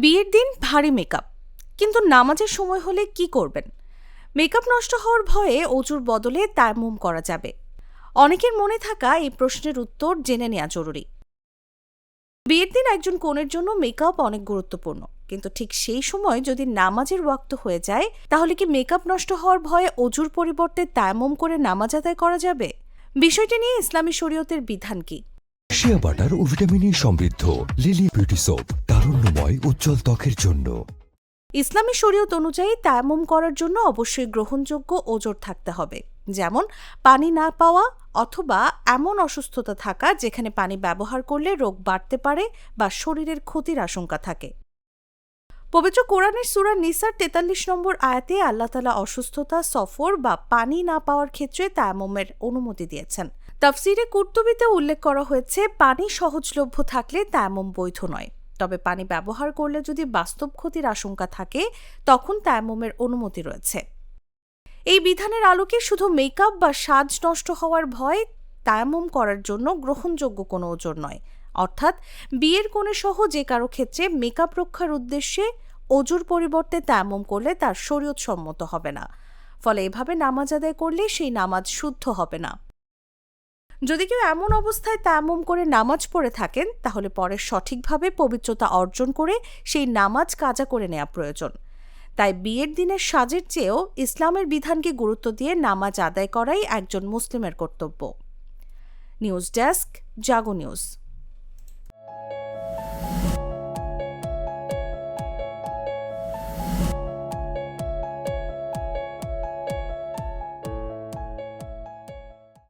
বিয়ের দিন ভারী মেকআপ, কিন্তু নামাজের সময় হলে কি করবেন? মেকআপ নষ্ট হওয়ার ভয়ে অজুর বদলে তায়াম্মুম করা যাবে? অনেকের মনে থাকা এই প্রশ্নের উত্তর জেনে নেওয়া জরুরি। বিয়ের দিন একজন কনের জন্য মেকআপ অনেক গুরুত্বপূর্ণ, কিন্তু ঠিক সেই সময় যদি নামাজের ওয়াক্ত হয়ে যায়, তাহলে কি মেকআপ নষ্ট হওয়ার ভয়ে অজুর পরিবর্তে তায়াম্মুম করে নামাজ আদায় করা যাবে? বিষয়টি নিয়ে ইসলামী শরীয়তের বিধান কি? শিয়া বাটার ও ভিটামিন সমৃদ্ধ লিলি বিউটি সোপ, তারুণ্যময় উজ্জ্বল ত্বকের জন্য। ইসলামী শরীয়ত অনুযায়ী তায়াম্মুম করার জন্য অবশ্যই গ্রহণযোগ্য ওজর থাকতে হবে, যেমন পানি না পাওয়া অথবা এমন অসুস্থতা থাকা যেখানে পানি ব্যবহার করলে রোগ বাড়তে পারে বা শরীরের ক্ষতির আশঙ্কা থাকে। পবিত্র কোরআনের সূরা নিসার ৪৩ নম্বর আয়াতে আল্লাহ তাআলা অসুস্থতা, সফর বা পানি না পাওয়ার ক্ষেত্রে তায়াম্মুমের অনুমতি দিয়েছেন। তাফসিরে কুরতুবিতে উল্লেখ করা হয়েছে, পানি সহজলভ্য থাকলে তায়াম্মুম বৈধ নয়, তবে পানি ব্যবহার করলে যদি বাস্তব ক্ষতির আশঙ্কা থাকে তখন তায়াম্মুমের অনুমতি রয়েছে। এই বিধানের আলোকে শুধু মেকআপ বা সাজ নষ্ট হওয়ার ভয় তায়াম্মুম করার জন্য গ্রহণযোগ্য কোনো ওজর নয়, অর্থাৎ বিয়ের কনে সহ যে কারো ক্ষেত্রে মেকআপ রক্ষার উদ্দেশ্যে অজুর পরিবর্তে তায়াম্মুম করলে তার শরীয়ত সম্মত হবে না। ফলে এভাবে নামাজ আদায় করলে সেই নামাজ শুদ্ধ হবে না। যদি কেউ এমন অবস্থায় তায়াম্মুম করে নামাজ পড়ে থাকেন, তাহলে পরে সঠিকভাবে পবিত্রতা অর্জন করে সেই নামাজ কাজা করে নেওয়া প্রয়োজন। তাই বিয়ের দিনের সাজের চেয়েও ইসলামের বিধানকে গুরুত্ব দিয়ে নামাজ আদায় করাই একজন মুসলিমের কর্তব্য। নিউজ ডেস্ক, জাগো নিউজ।